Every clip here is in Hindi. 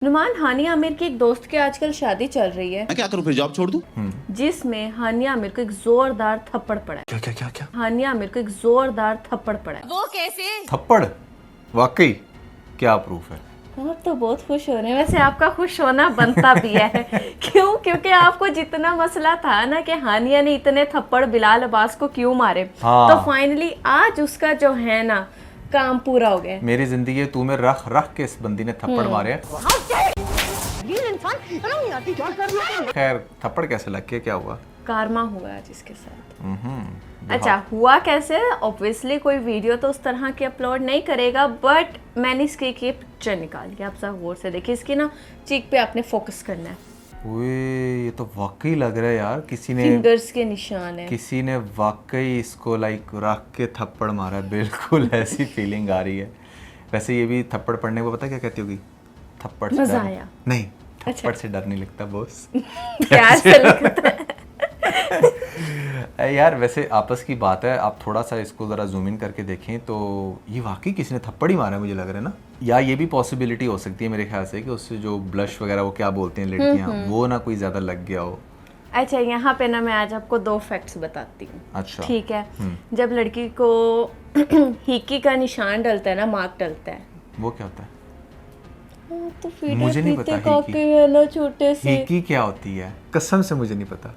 नुमान, हानिया आमिर की एक दोस्त की आजकल शादी चल रही है। मैं क्या करूं फिर, जॉब छोड़ दूं? जिसमें हानिया आमिर को एक जोरदार थप्पड़ पड़ा है। क्या क्या क्या क्या? हानिया आमिर को एक जोरदार थप्पड़ पड़ा है। वो कैसे? थप्पड़? वाकई? क्या प्रूफ है? आप तो बहुत खुश हो रहे हैं। वैसे आपका खुश होना बनता भी है। क्यों? क्योंकि आपको जितना मसला था ना कि हानिया ने इतने थप्पड़ बिलाल अब्बास को क्यों मारे, हाँ। तो फाइनली आज उसका जो है ना काम पूरा हो गया। मेरी जिंदगी तू में रख रख के इस बंदी ने थप्पड़ मारे हैं। खैर, थप्पड़ कैसे लग के क्या हुआ? कारमा हुआ आज इसके साथ। अच्छा, हुआ कैसे? ऑब्वियसली कोई वीडियो तो उस तरह की अपलोड नहीं करेगा, बट मैंने इसकी एक पिक्चर निकाल के, आप सब गौर से देखिए। इसकी ना चीक पे आपने फोकस करना है। ओए, ये तो वाकई लग रहा है यार किसी ने फिंगर्स के निशान है। किसी ने वाकई इसको लाइक रख के थप्पड़ मारा है। बिल्कुल ऐसी फीलिंग आ रही है। वैसे ये भी थप्पड़ पड़ने को पता क्या कहती होगी? थप्पड़ से मजा डर आया। नहीं, अच्छा। थप्पड़ से डर नहीं लगता बॉस। प्यार से लगता है। यार वैसे आपस की बात है, आप थोड़ा सा इसको ज़रा जूम इन करके देखें तो ये वाकई किसी ने थप्पड़ ही मारा है, मुझे लग रहा है ना। या ये भी पॉसिबिलिटी हो सकती है मेरे ख्याल से कि उससे जो ब्लश वगैरह वो क्या बोलते हैं लड़कियां, वो ना कोई ज़्यादा लग गया हो। अच्छा, यहाँ पे ना मैं आज आपको 2 फैक्ट्स बताती हूँ। अच्छा, ठीक है। जब लड़की को हिकी का निशान डलता है ना, मार्क डलता है, वो क्या होता है? तो फीटे मुझे नहीं फीते पता काके है ना छोटे से। हिकी क्या होती है? कसम से मुझे नहीं पता।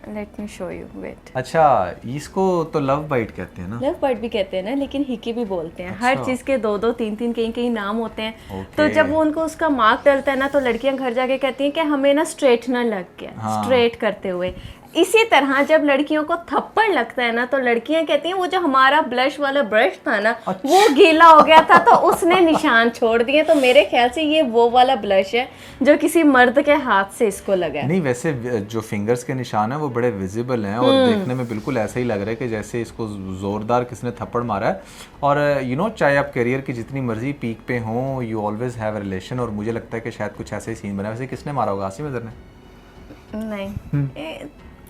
Let me show you, wait. अच्छा, इसको तो लव बाइट कहते हैं ना? लव बर्ड भी कहते हैं ना, लेकिन हिकी भी बोलते हैं। अच्छा। हर चीज के 2-2 3-3 कहीं नाम होते हैं। ओके। तो जब वो उनको उसका मार्क डलता है ना, तो लड़कियां घर जाके कहती हैं कि हमें ना स्ट्रेटनर लग गया। हाँ। स्ट्रेट करते हुए। इसी तरह जब लड़कियों को थप्पड़ लगता है ना, तो लड़कियां कहती हैं वो जो हमारा ब्लश वाला ब्रश था ना, वो गीला हो गया था तो उसने निशान छोड़ दिए। तो मेरे ख्याल से ये वो वाला ब्लश है जो किसी मर्द के हाथ से इसको लगा है। नहीं, वैसे जो फिंगर्स के निशान है वो बड़े विजिबल हैं और देखने में बिल्कुल ऐसा ही लग रहा है कि जैसे इसको जोरदार किसने थप्पड़ मारा है। और चाहे आप करियर की जितनी मर्जी पीक पे हों, you always have a relation. और मुझे लगता है कि शायद कुछ ऐसे ही सीन बना। वैसे किसने मारा होगा? आसिम अजहर ने? नहीं,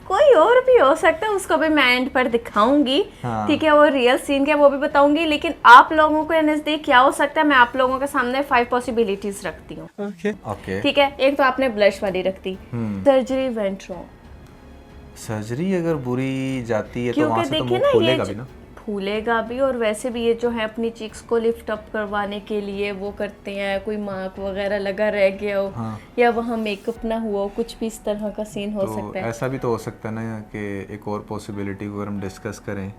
कोई और भी हो सकता है। उसको भी मैं एंड पर दिखाऊंगी। हाँ। ठीक है, वो रियल सीन क्या वो भी बताऊंगी। लेकिन आप लोगों के नजदीक क्या हो सकता है, मैं आप लोगों के सामने 5 पॉसिबिलिटीज रखती हूँ। ओके। ठीक है, एक तो आपने ब्लश वाली रख दी। Surgery went wrong. सर्जरी अगर बुरी जाती है तो क्योंकि वहां से तो देखिए मुंह ना, खोलेगा भी ना। फूलेगा भी। और वैसे भी ये जो है अपनी चीक्स को लिफ्ट अप करवाने के लिए वो करते हैं, कोई मार्क वगैरह लगा रह गया हो। हाँ। या वहाँ मेकअप ना हुआ हो, कुछ भी इस तरह का सीन हो तो सकता है। ऐसा भी तो हो सकता है ना कि एक और पॉसिबिलिटी को अगर हम डिस्कस करें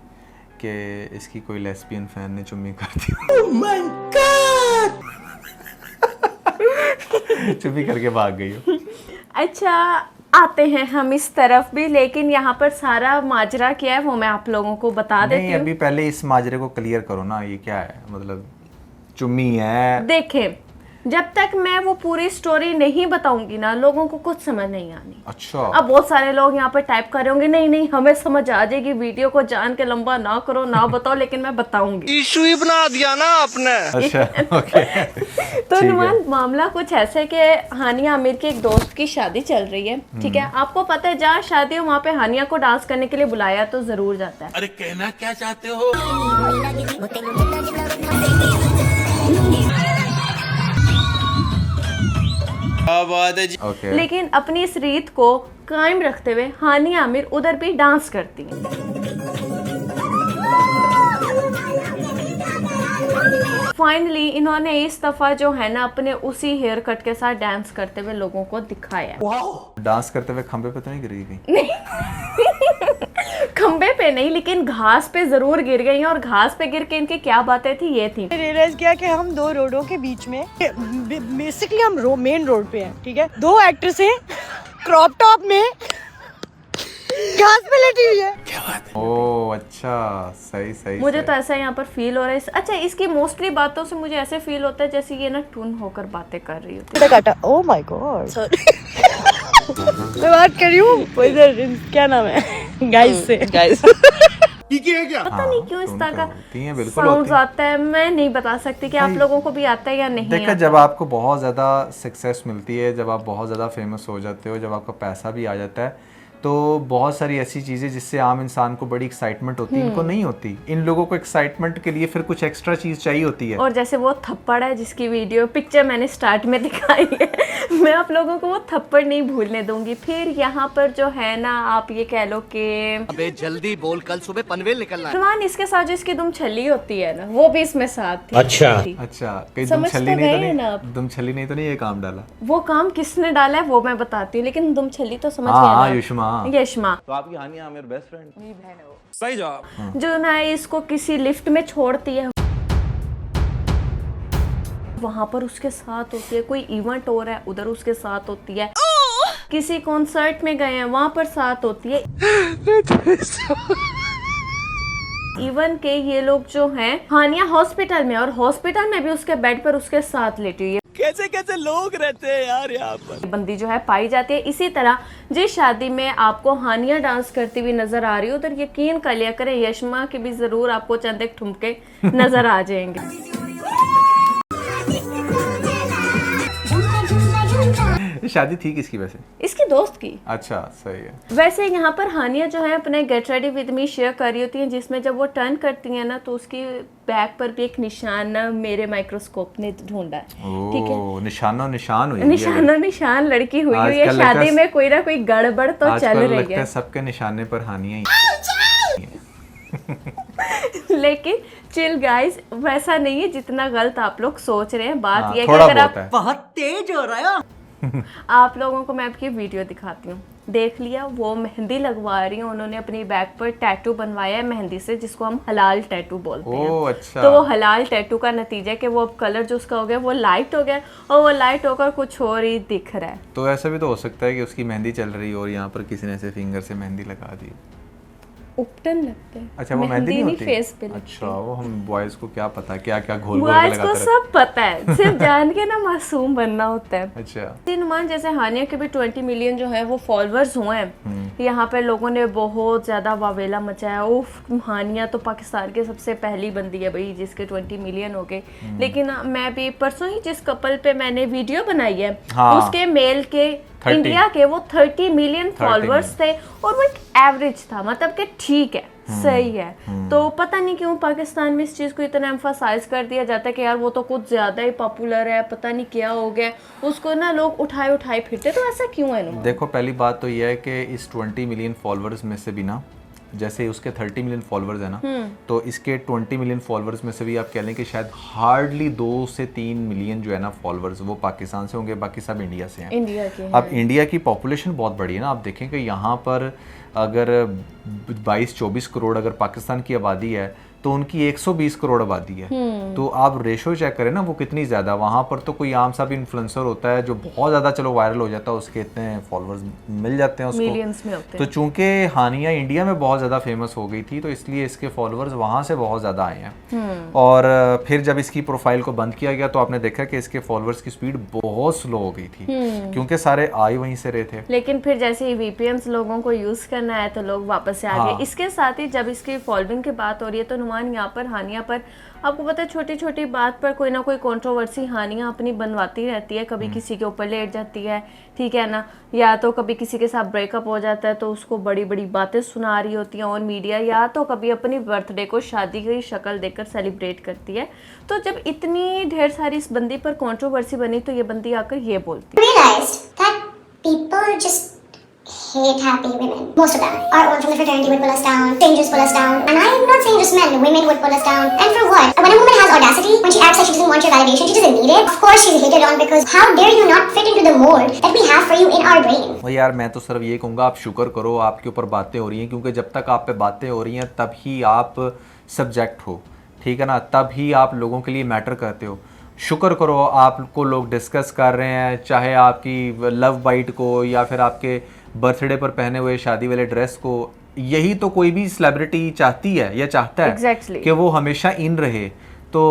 कि इसकी कोई लेस्बियन फैन ने चुम्मी कर दी। Oh my God! चुम्मी करके भाग गई हो। अच्छा, आते हैं हम इस तरफ भी, लेकिन यहाँ पर सारा माजरा क्या है वो मैं आप लोगों को बता देती नहीं, हूँ। अभी पहले इस माजरे को क्लियर करो ना, ये क्या है? मतलब चुम्मी है? देखें, जब तक मैं वो पूरी स्टोरी नहीं बताऊंगी ना, लोगों को कुछ समझ नहीं आनी। अच्छा। अब बहुत सारे लोग यहाँ पर टाइप कर रहे होंगे, नहीं नहीं हमें समझ आ जाएगी, वीडियो को जान के लंबा ना करो, ना बताओ। लेकिन मैं बताऊंगी। इशू ही बना दिया ना आपने। अच्छा, ओके। तो नुमान, मामला कुछ ऐसा है कि हानिया आमिर की एक दोस्त की शादी चल रही है। ठीक है, आपको पता है जहाँ शादी हो वहाँ पे हानिया को डांस करने के लिए बुलाया तो जरूर जाता है। अरे कहना क्या चाहते हो? क्या बात है जी। ओके। लेकिन अपनी इस रीत को कायम रखते हुए हानिया आमिर उधर भी डांस करती हैं। फाइनली इन्होंने इस दफा जो है ना अपने उसी हेयर कट के साथ डांस करते हुए लोगों को दिखाया है। डांस करते हुए खंबे पे तो नहीं गिर गई कहीं? खंबे पे नहीं, लेकिन घास पे जरूर गिर गई हैं। और घास पे गिर के इनकी क्या बातें थी ये थी। रियलाइज किया कि हम 2 रोडों के बीच में, बेसिकली हम मेन रोड पे हैं। ठीक है, 2 एक्ट्रेस हैं क्रॉप टॉप में घास पे लेटी हुई है। ओह अच्छा, सही सही। मुझे सही। तो ऐसा यहाँ पर फील हो रहा है। अच्छा, इसकी मोस्टली बातों से मुझे ऐसे फील होता है जैसे ये ना टून होकर बातें कर रही होती काटा। ओह माय गॉड, मैं बात कर रही हूँ वो इधर, क्या नाम है, गाइस से। गाइस पता नहीं क्यों इस टून तरह तो का होती हैं, बिल्कुल साउंड होती हैं। आता है। मैं नहीं बता सकती कि आप लोगों को भी आता है या नहीं देखा, आता। जब आपको बहुत ज़्यादा सक्सेस मिलती है, जब आप बहुत ज़्यादा फेमस हो जाते हो, जब आपका पैसा भी आ जाता है, तो बहुत सारी ऐसी चीज़ें जिससे आम इंसान को बड़ी एक्साइटमेंट होती है, इनको नहीं होती। इन लोगों को एक्साइटमेंट के लिए फिर कुछ एक्स्ट्रा चीज़ चाहिए होती है। और जैसे वो थप्पड़ है जिसकी वीडियो पिक्चर मैंने स्टार्ट में दिखाई है, मैं आप लोगों को वो थप्पड़ नहीं भूलने दूंगी। फिर यहाँ पर जो है ना, आप ये कह लो कि अबे जल्दी बोल, कल सुबह पनवेल निकलना है। सलमान, इसके साथ जो इसकी दुम छली होती है ना, वो भी इसमें साथ थी। अच्छा। अच्छा, कहीं समझ तो गए ना आप? दुम छली नहीं तो नहीं ये काम डाला। वो काम किसने डाला है वो मैं बताती हूँ, लेकिन दुम छली तो समझ हाँ, गए युष्मा। ना। यशमा तो आपकी हानिया मेरे बेस्ट फ्रेंड। सही जवाब। जो ना इसको किसी लिफ्ट में छोड़ती है, वहां पर उसके साथ होती है। कोई इवेंट हो रहा है उधर उसके साथ होती है। किसी कॉन्सर्ट में गए हैं वहां पर साथ होती है। इवन के ये लोग जो हैं, हानिया हॉस्पिटल में, और हॉस्पिटल में भी उसके बेड पर उसके साथ लेटी हुई है। कैसे कैसे लोग रहते हैं यार यहाँ पर। बंदी जो है पाई जाती है। इसी तरह जिस शादी में आपको हानिया डांस करती हुई नजर आ रही हो, उधर यकीन कर लिया करें यशमा के भी जरूर आपको चंद एक ठुमके नजर आ जाएंगे। शादी थी किसकी वैसे? इसकी दोस्त की। अच्छा, सही है। वैसे यहाँ पर हानिया जो है अपने get ready with me share कर रही होती है, जिसमें जब वो टर्न करती है ना, तो उसकी बैक पर भी एक निशान ना मेरे माइक्रोस्कोप ने ढूंढा है। ठीक है, निशानो निशान हुई है। निशान लड़की हुई है। आजकल शादी लगता- में कोई ना कोई गड़बड़ तो चल आजकल रही लगता है। है सबके निशाने पर हानिया ही। लेकिन चिल गाइस, वैसा नहीं है जितना गलत आप लोग सोच रहे हैं। बात हाँ, यह है कि थोड़ा अगर बहुत आप है। बहुत तेज हो रहा है। आप लोगों को मैं आपकी वीडियो दिखाती हूँ। देख लिया, वो मेहंदी लगवा रही है। उन्होंने अपनी बैक पर टैटू बनवाया है मेहंदी से, जिसको हम हलाल टैटू बोलते हैं। ओह, अच्छा। तो वो हलाल टैटू का नतीजा है कि वो अब कलर जो उसका हो गया वो लाइट हो गया, और वो लाइट होकर कुछ और ही दिख रहा है। तो ऐसा भी तो हो सकता है कि उसकी मेहंदी चल रही हो और यहाँ पर किसी ने ऐसे फिंगर से मेहंदी लगा दी। उपटन लगता है। अच्छा, वो मेहंदी नहीं होती? फेस पे लगती अच्छा, वो हम बॉयज को क्या पता क्या क्या घोल घोल के बॉयज को लगाते रहते। सब पता है, सिर्फ जान के ना मासूम बनना होता है। अच्छा। नुमान, जैसे हानिया के भी 20 मिलियन जो है वो फॉलोअर्स हुए हैं। यहाँ पे लोगों ने बहुत ज्यादा वावेला मचाया। उफ, हानिया तो पाकिस्तान की सबसे पहली बंदी है भाई जिसके 20 मिलियन हो गए। लेकिन मैं भी परसों ही जिस कपल पे मैंने वीडियो बनाई है, हाँ। उसके मेल के 30 इंडिया के वो 30 मिलियन फॉलोअर्स थे, और वो एक एवरेज था, मतलब कि ठीक है, सही है। तो पता नहीं क्यों पाकिस्तान में इस चीज को इतना एम्फसाइज कर दिया जाता है कि यार वो तो कुछ ज्यादा ही पॉपुलर है, पता नहीं क्या हो गया, उसको ना लोग उठाए उठाए फिरते। तो ऐसा क्यों है? देखो, पहली बात तो यह है कि इस 20 मिलियन फॉलोअर्स में से भी ना, जैसे उसके 30 मिलियन फॉलोअर्स है ना, तो इसके 20 मिलियन फॉलोअर्स में से भी आप कह लें कि शायद हार्डली 2 से 3 मिलियन जो है ना फॉलोअर्स वो पाकिस्तान से होंगे, बाकी सब इंडिया से हैं। इंडिया के अब इंडिया की पॉपुलेशन बहुत बड़ी है ना। आप देखें कि यहाँ पर अगर 22-24 करोड़ अगर पाकिस्तान की आबादी है, तो उनकी 120 करोड़ आबादी है। तो आप रेशो चेक करें ना, वो कितनी ज़्यादा। वहाँ पर तो कोई आम सा भी इन्फ्लुएंसर होता है जो बहुत ज़्यादा चलो वायरल हो जाता है, उसके इतने फॉलोअर्स मिल जाते हैं उसको, मिलियंस में होते तो हैं। चूंकि हानिया इंडिया में बहुत ज़्यादा फेमस हो गई थी, तो इसलिए इसके फॉलोअर्स वहाँ से बहुत ज़्यादा आए हैं। और फिर जब इसकी प्रोफाइल को बंद किया गया तो आपने देखा कि इसके फॉलोअर्स की स्पीड बहुत स्लो हो गई थी, क्योंकि सारे आए वहीं से रहे थे। लेकिन फिर जैसे ही VPNs लोगों को यूज करना है तो लोग वापस से आ गए। हाँ। इसके साथ ही जब इसकी फॉलोइंग की बात हो रही है, तो नुमान यहाँ पर हानिया पर आपको पता है छोटी छोटी बात पर कोई ना कोई कंट्रोवर्सी हानिया अपनी बनवाती रहती है। कभी किसी के ऊपर लेट जाती है, ठीक है ना, या तो कभी किसी के साथ ब्रेकअप हो जाता है तो उसको बड़ी बड़ी बातें सुना रही होती हैं ऑन मीडिया, या तो कभी अपनी बर्थडे को शादी की शक्ल देकर सेलिब्रेट करती है। तो जब इतनी ढेर सारी इस बंदी पर कंट्रोवर्सी बनी, तो ये बंदी आकर ये बोलती है, realized that people just hate happy women. Most of them. Our own from the fraternity would pull us down. Strangers pull us down. And I'm not saying just men. Women would pull us down. And for what? When a woman has audacity, when she acts like she doesn't want your validation, she doesn't need it. Of course she's hated on because how dare you not fit into the mold that we have for you in our brain. भाई यार, मैं तो सिर्फ ये कहूँगा, आप शुक्र करो आपके ऊपर बातें हो रही हैं, क्योंकि जब तक आप पे बातें हो रही हैं तब ही आप सब्जेक्ट हो, ठीक है ना, तब ही आप लोगों के लिए मैटर करते हो। शुक्र करो आपको लोग डिस्कस कर रहे हैं, चाहे आपकी लव बाइट को या फिर आपके बर्थडे पर पहने हुए शादी वाले ड्रेस को। यही तो कोई भी सेलिब्रिटी चाहती है या चाहता है Exactly. कि वो हमेशा इन रहे। तो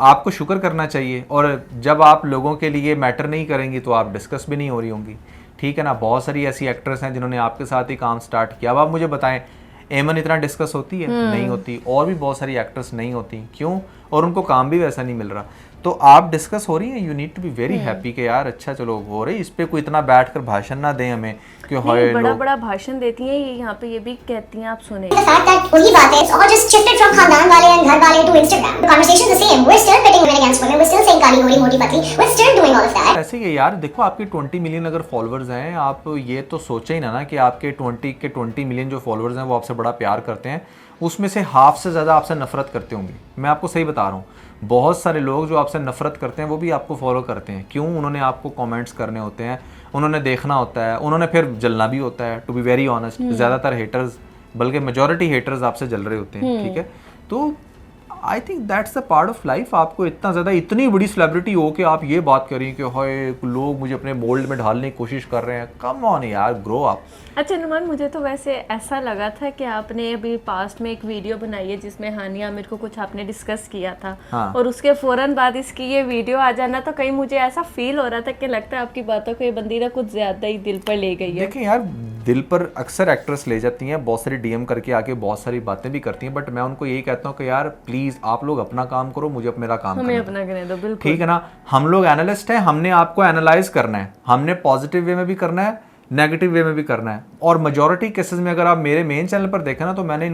आपको शुक्र करना चाहिए। और जब आप लोगों के लिए मैटर नहीं करेंगी तो आप डिस्कस भी नहीं हो रही होंगी, ठीक है ना। बहुत सारी ऐसी एक्ट्रेस हैं जिन्होंने आपके साथ ही काम स्टार्ट किया। अब आप मुझे बताएं, एमन इतना डिस्कस होती है? नहीं होती। और भी बहुत सारी एक्ट्रेस नहीं होती, क्यों? और उनको काम भी वैसा नहीं मिल रहा। तो आप डिस्कस हो रही हैं, you need to be very happy कि यार अच्छा चलो हो रही, इस पे कोई इतना बैठकर भाषण ना दें हमें कि नहीं, बड़ा बड़ा भाषण देती हैं ये, यहाँ पे ये भी कहती हैं, आप सुने। The fact that वही बात है, it's all just shifted from खानदान वाले and घर वाले to Instagram. The conversation is the same. We're still pitting women against women. We're still saying काली गोरी मोटी पतली. We're still doing all of that. ऐसे ही है यार, देखो आपके 20 मिलियन अगर फॉलोअर्स हैं, आप ये तो सोचे ही ना कि आपके 20 मिलियन जो फॉलोअर्स हैं वो आपसे बड़ा प्यार करते हैं, उसमें से हाफ से ज़्यादा आपसे नफरत करते होंगे। मैं आपको सही बता रहा हूँ, बहुत सारे लोग जो आपसे नफरत करते हैं वो भी आपको फॉलो करते हैं। क्यों? उन्होंने आपको कमेंट्स करने होते हैं, उन्होंने देखना होता है, उन्होंने फिर जलना भी होता है। टू बी वेरी ऑनेस्ट, ज़्यादातर हेटर्स, बल्कि मेजॉरिटी हेटर्स आपसे जल रहे होते हैं, ठीक है? तो I think that's the part of life. आपको इतना ज़्यादा, इतनी बड़ी सेलिब्रिटी हो कि आप ये बात करें कि हाय लोग मुझे अपने मोल्ड में ढालने की कोशिश कर रहे हैं, कम ऑन यार, ग्रो अप। अच्छा नुमान, मुझे तो वैसे ऐसा लगा था कि आपने अभी पास्ट में एक वीडियो बनाई है जिसमें हानिया आमिर को कुछ आपने डिस्कस किया था, हाँ। और उसके फौरन बाद इसकी ये वीडियो आ जाना, तो कहीं मुझे ऐसा फील हो रहा था कि लगता है आपकी बातों को ये बंदी ना कुछ ज्यादा ही दिल पर ले गई है। देखिए यार, दिल पर अक्सर एक्ट्रेस ले जाती हैं, बहुत सारी डीएम करके आके बहुत सारी बातें भी करती हैं, बट मैं उनको यही कहता हूँ कि यार प्लीज आप लोग अपना काम करो, मुझे मेरा काम हमें करने अपना करने दो। बिल्कुल ठीक है ना, हम लोग एनालिस्ट हैं, हमने आपको एनालाइज करना है, हमने पॉजिटिव वे में भी करना है, नेगेटिव वे में भी करना है। और मेजॉरिटी केसेस में अगर आप मेरे मेन चैनल पर देखें ना, तो मैंने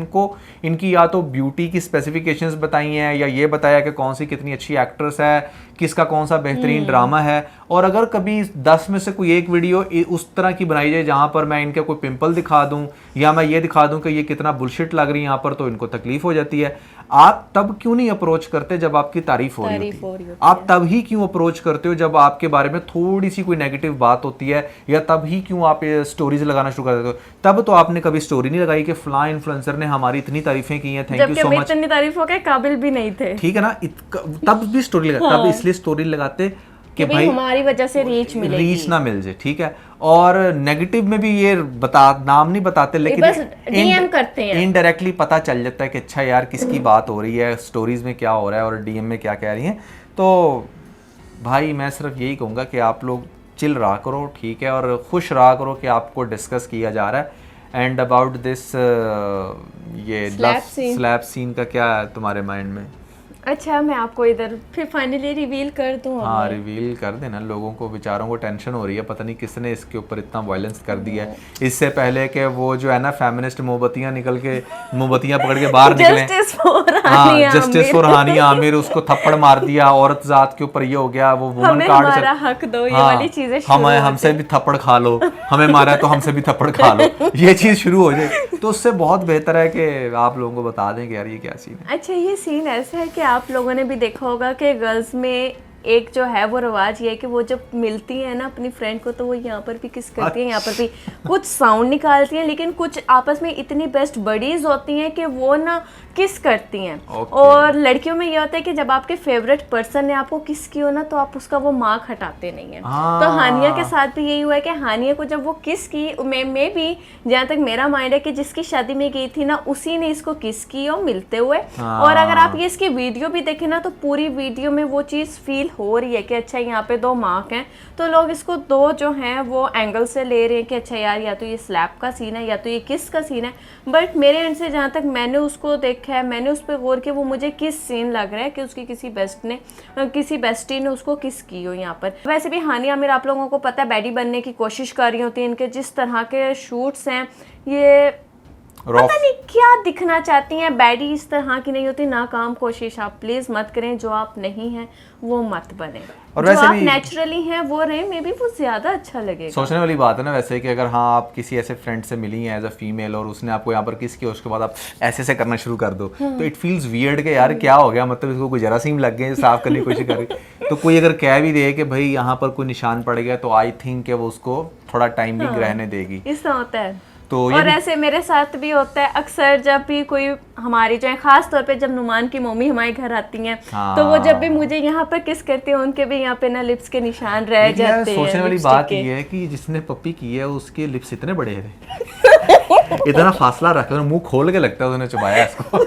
इनकी या तो ब्यूटी की स्पेसिफिकेशंस बताई हैं, या ये बताया कि कौन सी कितनी अच्छी एक्ट्रेस है, किसका कौन सा बेहतरीन ड्रामा है। और अगर कभी 10 में से कोई एक वीडियो उस तरह की बनाई जाए जहाँ पर मैं इनके कोई पिंपल दिखा दूँ, या मैं ये दिखा दूँ कि ये कितना बुलशिट लग रही है यहाँ पर, तो इनको तकलीफ हो जाती है। आप तब क्यों नहीं अप्रोच करते जब आपकी तारीफ हो रही होती है? आप तब ही क्यों अप्रोच करते हो जब आपके बारे में थोड़ी सी कोई नेगेटिव बात होती है? या तब ही क्यों आप ये स्टोरीज लगाना शुरू कर देते हो? तब तो आपने कभी स्टोरी नहीं लगाई कि फलां इन्फ्लुएंसर ने हमारी इतनी तारीफें की हैं, थैंक यू सो मच। इतनी तारीफों के काबिल भी नहीं थे, ठीक है ना, तब भी स्टोरी लगा, तब इसलिए स्टोरी लगाते कि भाई हमारी वजह से रीच मिलेगी, रीच ना मिल जाए, ठीक है। और नेगेटिव में भी ये नाम नहीं बताते, लेकिन बस डीएम करते हैं, इनडायरेक्टली पता चल जाता है कि अच्छा यार किसकी बात हो रही है, स्टोरीज में क्या हो रहा है और डीएम में क्या कह रही हैं। तो भाई मैं सिर्फ यही कहूँगा कि आप लोग चिल रहा करो, ठीक है, और खुश रहा करो कि आपको डिस्कस किया जा रहा है। एंड अबाउट दिस ये स्लैप सीन का क्या है तुम्हारे माइंड में? अच्छा, मैं आपको इधर फिर फाइनली रिवील कर दूं। हाँ, रिवील कर देना, लोगों को बेचारों को टेंशन हो रही है, पता नहीं किसने इसके ऊपर इतना वायलेंस कर दिया है। इससे पहले कि वो जो है ना फेमिनिस्ट मोमबत्तियां पकड़ के बाहर निकले, जस्टिस फॉर हानिया आमिर, उसको थप्पड़ मार दिया, औरत जात के ऊपर ये हो गया, वो वुमन कार्ड, हमारा हक दो, ये वाली चीजें हमसे भी थप्पड़ खा लो, हमें मारा तो हमसे भी थप्पड़ खा लो, ये चीज शुरू हो जाए। तो उससे बहुत बेहतर है कि आप लोगों को बता दें कि यार ये क्या सीन है। अच्छा, ये सीन ऐसा है कि आप लोगों ने भी देखा होगा कि गर्ल्स में एक जो है वो रिवाज ये है कि वो जब मिलती है ना अपनी फ्रेंड को, तो वो यहाँ पर भी किस करती है, यहाँ पर भी कुछ साउंड निकालती हैं, लेकिन कुछ आपस में इतनी बेस्ट बडीज होती हैं कि वो ना किस करती हैं। और लड़कियों में ये होता है कि जब आपके फेवरेट पर्सन ने आपको किस की हो ना, तो आप उसका वो मार्क हटाते नहीं है। तो हानिया के साथ भी यही हुआ है कि हानिया को जब वो किस की, मैं भी जहाँ तक मेरा माइंड है कि जिसकी शादी में गई थी ना, उसी ने इसको किस की और मिलते हुए। और अगर आप ये इसकी वीडियो भी देखें ना, तो पूरी वीडियो में वो चीज़ फील हो रही है कि अच्छा यहाँ पे 2 मार्क हैं, तो लोग इसको 2 जो हैं वो एंगल से ले रहे हैं कि अच्छा यार या तो ये स्लैप का सीन है या तो ये किस का सीन है। बट मेरे एंड से जहाँ तक मैंने उसको देखा है, मैंने उस पर गौर किया, वो मुझे किस सीन लग रहा है कि उसकी किसी बेस्टी ने उसको किस की हो यहाँ पर। वैसे भी हानिया आमिर आप लोगों को पता है बैडी बनने की कोशिश कर रही होती है, इनके जिस तरह के शूट्स हैं ये पता नहीं क्या दिखना चाहती हैं। बैडी इस तरह की नहीं होती, नाकाम कोशिश आप प्लीज मत करें, जो आप नहीं हैं वो मत बने, और जो आप नेचुरली हैं वो रहे, मे बी वो ज्यादा अच्छा लगेगा। सोचने वाली बात है ना वैसे कि अगर हाँ आप किसी ऐसे फ्रेंड से मिली हैं एज अ फीमेल और उसने आपको यहाँ पर किस किया, उसके बाद आप ऐसे करना शुरू कर दो, तो इट फील्स वियर्ड के यार क्या हो गया, मतलब इसको कोई जरासीम लग गए, साफ करने की कोशिश कर रही। तो कोई अगर कह भी दे कि भाई यहाँ पर कोई निशान पड़ गया, तो आई थिंक वो उसको थोड़ा टाइम भी रहने देगी। इससे होता है। तो और ऐसे मेरे साथ भी होता है अक्सर, जब भी कोई हमारी जो है, खास तौर पे जब नुमान की मम्मी हमारे घर आती हैं, तो वो जब भी मुझे यहाँ पर किस करती है, उनके भी यहाँ पे ना लिप्स के निशान रह जाते हैं। सोचने वाली बात ये है कि जिसने पप्पी की है उसके लिप्स इतने बड़े हैं, इतना फासला रखा, मुंह खोल के लगता है उसने चबाया इसको।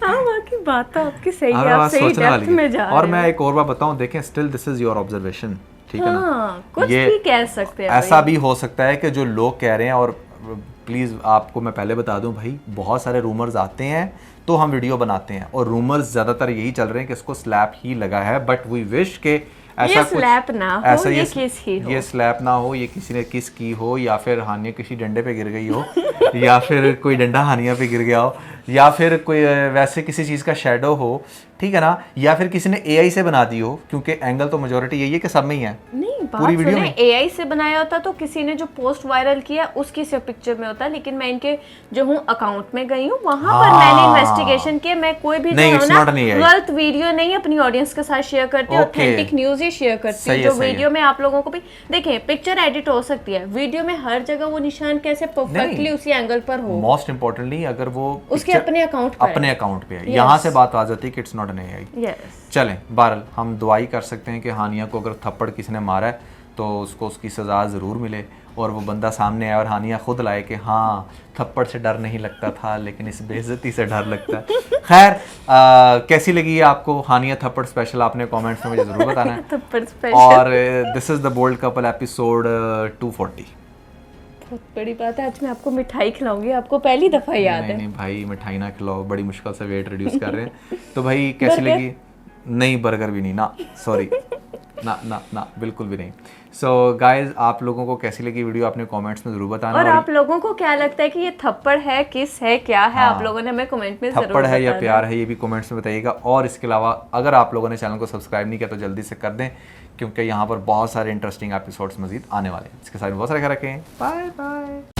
हाँ, बाकी बात तो आपकी सही है, आप सही डेप्थ में जा रहे हो। और मैं एक और बात बताऊं, देखें still this is your observation, ठीक है ना, कुछ भी कह सकते हैं। ऐसा भी हो सकता है कि जो लोग कह रहे हैं, और प्लीज़ आपको मैं पहले बता दूं भाई, बहुत सारे रूमर्स आते हैं तो हम वीडियो बनाते हैं, और रूमर्स ज़्यादातर यही चल रहे हैं कि इसको स्लैप ही लगा है, बट वी विश के ऐसा कुछ स्लैप ना हो, ऐसा ये किस ही हो, ये स्लैप ना हो, ये किसी ने किस की हो, या फिर हानिया किसी डंडे पे गिर गई हो या फिर कोई डंडा हानिया पे गिर गया हो, या फिर कोई वैसे किसी चीज़ का शेडो हो, ठीक है ना, या फिर किसी ने एआई से बना दी हो, क्योंकि एंगल तो मेजोरिटी यही है कि सब में ही है। नहीं बात पूरी वीडियो सुने, में एआई से बनाया होता तो किसी ने जो पोस्ट वायरल किया उसकी सिर्फ पिक्चर में होता, लेकिन मैं इनके जो हूँ अकाउंट में गई हूँ, वहां पर मैंने इन्वेस्टिगेशन किया। मैं कोई भी नहीं, जो it's है ना not an AI। गलत वीडियो नहीं अपनी ऑडियंस के साथ शेयर करती, Okay। ऑथेंटिक न्यूज ही शेयर करती सही हूँ, है, जो सही है। वीडियो में आप लोगों को भी देखें। पिक्चर एडिट हो सकती है, वीडियो में हर जगह वो निशान कैसे परफेक्टली उसी एंगल पर हो, मोस्ट इम्पोर्टेंटली अगर वो उसके picture अपने अकाउंट पर अपने अकाउंट पे है, यहाँ से बात आ जाती है कि it's not an AI. Yes. चलें, बहरहाल हम दुआई कर सकते हैं कि हानिया को अगर थप्पड़ किसी ने मारा है तो उसको उसकी सज़ा ज़रूर मिले, और वो बंदा सामने आए और हानिया खुद लाए कि हाँ थप्पड़ से डर नहीं लगता था लेकिन इस बेइज्जती से डर लगता है। खैर, कैसी लगी है आपको हानिया थप्पड़ स्पेशल, आपने कमेंट्स में मुझे ज़रूर बताना है। थप्पड़ स्पेशल। और this is the bold couple episode 240। बहुत बड़ी बात है, आज मैं आपको मिठाई खिलाऊंगी, आपको पहली दफा याद नहीं है। नहीं भाई, मिठाई ना खिलाओ, बड़ी मुश्किल से वेट रिड्यूस कर रहे हैं। तो भाई कैसी बर्गर? लगी? नहीं, बर्गर भी नहीं ना, सॉरी ना ना ना, बिल्कुल भी नहीं। सो गाइज, आप लोगों को कैसी लगी वीडियो आपने कमेंट्स में जरूर बताना। और आप लोगों को क्या लगता है कि ये थप्पड़ है, किस है, क्या है? आप लोगों ने हमें कमेंट में जरूर थप्पड़ है या बताना। प्यार है, ये भी कमेंट्स में बताइएगा। और इसके अलावा अगर आप लोगों ने चैनल को सब्सक्राइब नहीं किया तो जल्दी से कर दें, क्योंकि यहाँ पर बहुत सारे इंटरेस्टिंग एपिसोड्स मजीद आने वाले हैं। इसके साथ बहुत सारे ख्याल रखें। Bye bye.